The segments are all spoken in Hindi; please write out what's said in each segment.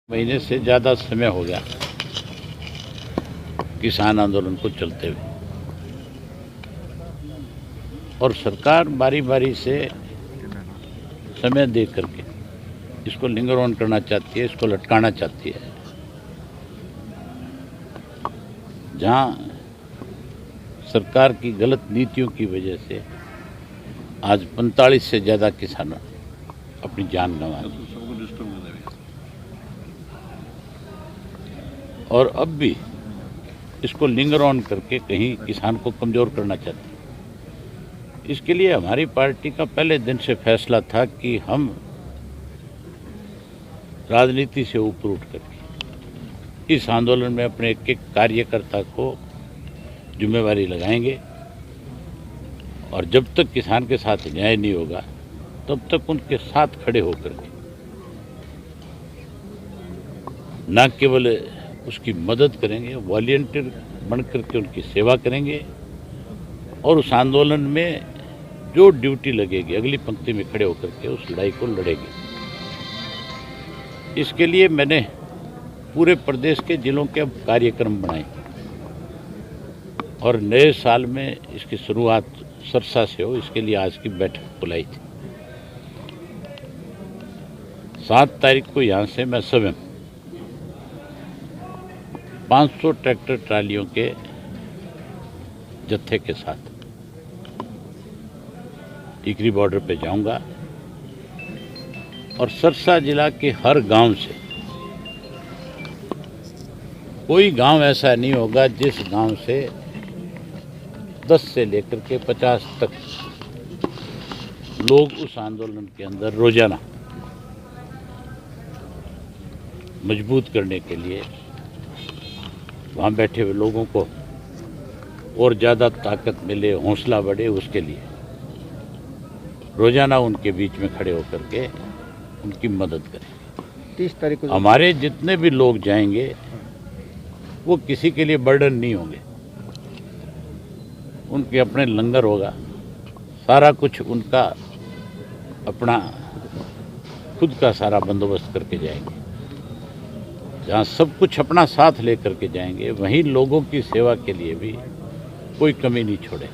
महीने से ज़्यादा समय हो गया किसान आंदोलन को चलते हुए, और सरकार बारी बारी से समय दे करके इसको लिंगर ऑन करना चाहती है, इसको लटकाना चाहती है। जहां सरकार की गलत नीतियों की वजह से आज 45 से ज़्यादा किसानों अपनी जान गंवा ली, और अब भी इसको लिंगर ऑन करके कहीं किसान को कमज़ोर करना चाहते हैं। इसके लिए हमारी पार्टी का पहले दिन से फैसला था कि हम राजनीति से ऊपर उठ करके इस आंदोलन में अपने एक एक कार्यकर्ता को जिम्मेवारी लगाएंगे, और जब तक किसान के साथ न्याय नहीं होगा तब तक उनके साथ खड़े होकर के न केवल उसकी मदद करेंगे, वॉलंटियर बन करके उनकी सेवा करेंगे, और उस आंदोलन में जो ड्यूटी लगेगी अगली पंक्ति में खड़े होकर के उस लड़ाई को लड़ेंगे। इसके लिए मैंने पूरे प्रदेश के जिलों के अब कार्यक्रम बनाए, और नए साल में इसकी शुरुआत सरसा से हो, इसके लिए आज की बैठक बुलाई थी। 7 तारीख को यहाँ से मैं स्वयं 500 ट्रैक्टर ट्रालियों के जत्थे के साथ टिकरी बॉर्डर पे जाऊंगा, और सरसा जिला के हर गांव से कोई गांव ऐसा नहीं होगा जिस गांव से 10 से लेकर के 50 तक लोग उस आंदोलन के अंदर रोजाना मजबूत करने के लिए, वहाँ बैठे हुए लोगों को और ज़्यादा ताकत मिले, हौसला बढ़े, उसके लिए रोजाना उनके बीच में खड़े होकर के उनकी मदद करें। 30 तारीख को हमारे जितने भी लोग जाएंगे वो किसी के लिए बर्डन नहीं होंगे, उनके अपने लंगर होगा, सारा कुछ उनका अपना खुद का सारा बंदोबस्त करके जाएंगे। जहाँ सब कुछ अपना साथ लेकर के जाएंगे, वहीं लोगों की सेवा के लिए भी कोई कमी नहीं छोड़े।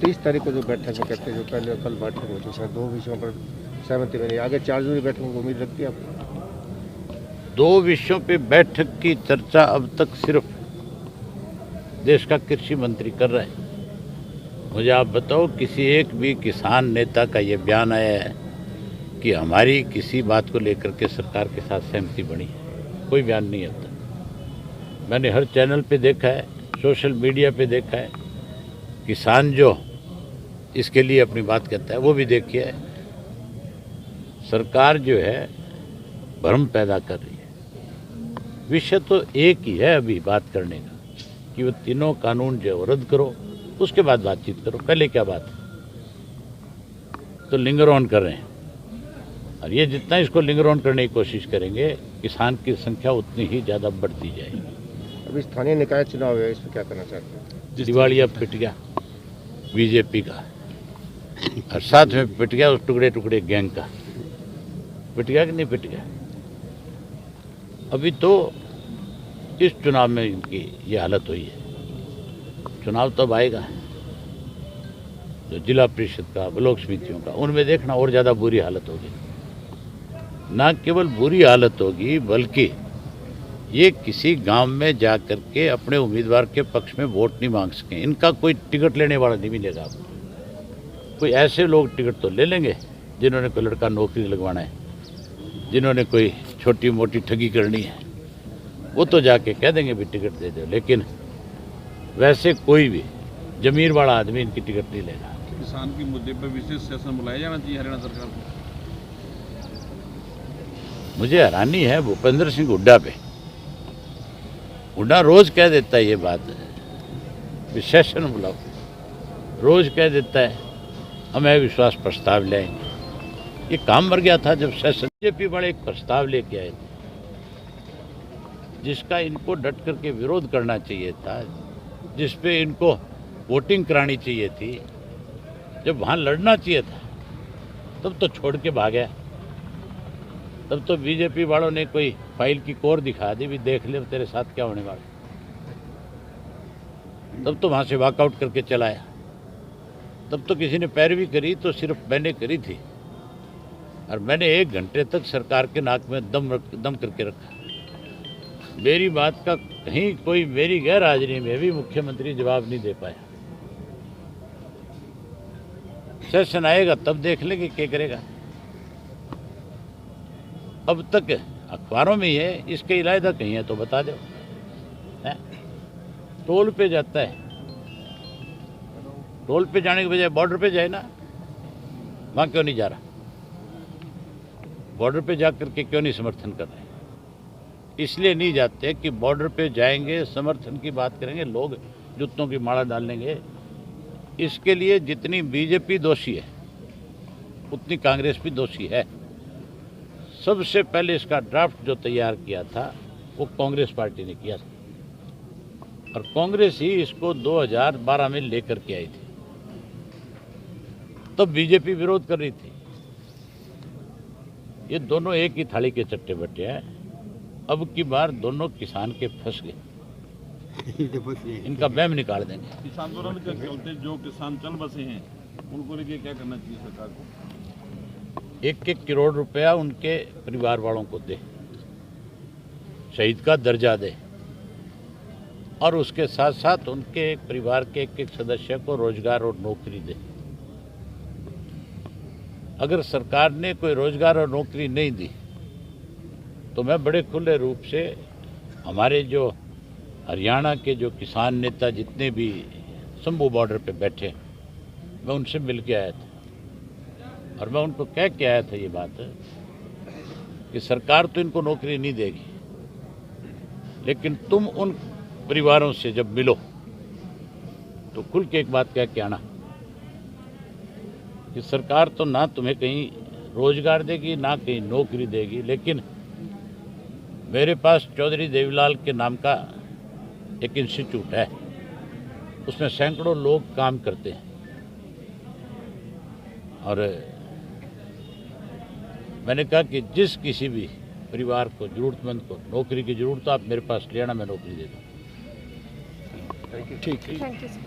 30 तारीख को जो बैठक में कहते हैं, जो पहले कल बैठक हुई थी, 2 विषयों पर सहमति बनी, आगे 4 जून बैठक की उम्मीद रखती है आपको? 2 विषयों पे बैठक की चर्चा अब तक सिर्फ देश का कृषि मंत्री कर रहे हैं। मुझे आप बताओ, किसी एक भी किसान नेता का ये बयान आया है कि हमारी किसी बात को लेकर के सरकार के साथ सहमति बनी है? कोई बयान नहीं आता। मैंने हर चैनल पे देखा है, सोशल मीडिया पे देखा है, किसान जो इसके लिए अपनी बात कहता है वो भी देखिए। सरकार जो है भ्रम पैदा कर रही है। विषय तो एक ही है अभी बात करने का, कि वो तीनों कानून जो रद्द करो, उसके बाद बातचीत करो। पहले क्या बात है? तो लिंगर ऑन कर रहे हैं, और ये जितना इसको लिंगर ऑन करने की कोशिश करेंगे, किसान की संख्या उतनी ही ज़्यादा बढ़ती जाएगी। अभी स्थानीय निकाय चुनाव है, इस पर क्या करना चाहते हैं? दिवालिया पिट गया बीजेपी का, और साथ में पिट गया उस टुकड़े टुकड़े गैंग का। पिट गया कि नहीं पिट गया? अभी तो इस चुनाव में इनकी ये हालत हुई है। चुनाव तब आएगा जो जिला परिषद का, ब्लॉक समितियों का, उनमें देखना और ज़्यादा बुरी हालत होगी। ना केवल बुरी हालत होगी, बल्कि ये किसी गांव में जा कर के अपने उम्मीदवार के पक्ष में वोट नहीं मांग सकें। इनका कोई टिकट लेने वाला नहीं मिलेगा आपको। कोई ऐसे लोग टिकट तो ले लेंगे जिन्होंने कोई लड़का नौकरी लगवाना है, जिन्होंने कोई छोटी मोटी ठगी करनी है, वो तो जाके कह देंगे भी टिकट दे दो। लेकिन वैसे कोई भी जमीर वाला आदमी इनकी टिकट नहीं लेगा। किसान के मुद्दे पर विशेष सेशन बुलाया जाना चाहिए हरियाणा सरकार को। मुझे हैरानी है भूपेंद्र सिंह हुड्डा पे। हुड्डा रोज कह देता है ये बात, सेशन बुलाओ, रोज कह देता है हमें विश्वास प्रस्ताव लाएंगे। ये काम मर गया था जब सेशन बीजेपी वाले एक प्रस्ताव लेके आए थे, जिसका इनको डट करके विरोध करना चाहिए था, जिसपे इनको वोटिंग करानी चाहिए थी, जब वहाँ लड़ना चाहिए था, तब तो छोड़ के भाग गया। तब तो बीजेपी वालों ने कोई फाइल की कोर दिखा दी, भी देख ले तेरे साथ क्या होने वाला। तब तो वहाँ से वॉकआउट करके चलाया। तब तो किसी ने पैरवी करी तो सिर्फ मैंने करी थी, और मैंने 1 घंटे तक सरकार के नाक में दम करके रखा। मेरी बात का कहीं कोई मेरी गैर हाजिरी में भी मुख्यमंत्री जवाब नहीं दे पाया। सेशन आएगा तब देख लेंगे क्या करेगा। अब तक अखबारों में ही है, इसके इलावा कहीं है तो बता दो। टोल पे जाता है, टोल पे जाने के बजाय बॉर्डर पे जाए ना, वहाँ क्यों नहीं जा रहा? बॉर्डर पे जा करके क्यों नहीं समर्थन कर रहे? इसलिए नहीं जाते कि बॉर्डर पे जाएंगे, समर्थन की बात करेंगे, लोग जूतों की माला डाल लेंगे। इसके लिए जितनी बीजेपी दोषी है उतनी कांग्रेस भी दोषी है। सबसे पहले इसका ड्राफ्ट जो तैयार किया था वो कांग्रेस पार्टी ने किया था, और कांग्रेस ही इसको 2012 में लेकर के आई थी। तब बीजेपी विरोध कर रही थी। ये दोनों एक ही थाली के चट्टे बट्टे हैं। अब की बार दोनों किसान के फंस गए, इनका बैम निकाल देंगे। किसान आंदोलन के चलते जो किसान चल बसे हैं उनको लेके क्या करना चाहिए सरकार को? 1-1 करोड़ रुपया उनके परिवार वालों को दे, शहीद का दर्जा दे, और उसके साथ साथ उनके परिवार के एक सदस्य को रोजगार और नौकरी दे। अगर सरकार ने कोई रोजगार और नौकरी नहीं दी तो मैं बड़े खुले रूप से हमारे जो हरियाणा के जो किसान नेता जितने भी शंभू बॉर्डर पे बैठे, मैं उनसे मिल के आया था, और मैं उनको कह के आया था ये बात कि सरकार तो इनको नौकरी नहीं देगी, लेकिन तुम उन परिवारों से जब मिलो तो खुल के एक बात कह के आना कि सरकार तो ना तुम्हें कहीं रोजगार देगी ना कहीं नौकरी देगी, लेकिन मेरे पास चौधरी देवीलाल के नाम का एक इंस्टीट्यूट है, उसमें सैकड़ों लोग काम करते हैं, और मैंने कहा कि जिस किसी भी परिवार को जरूरतमंद को नौकरी की जरूरत हो, आप मेरे पास ले आना, मैं नौकरी दे दूँ। ठीक है। Thank you sir.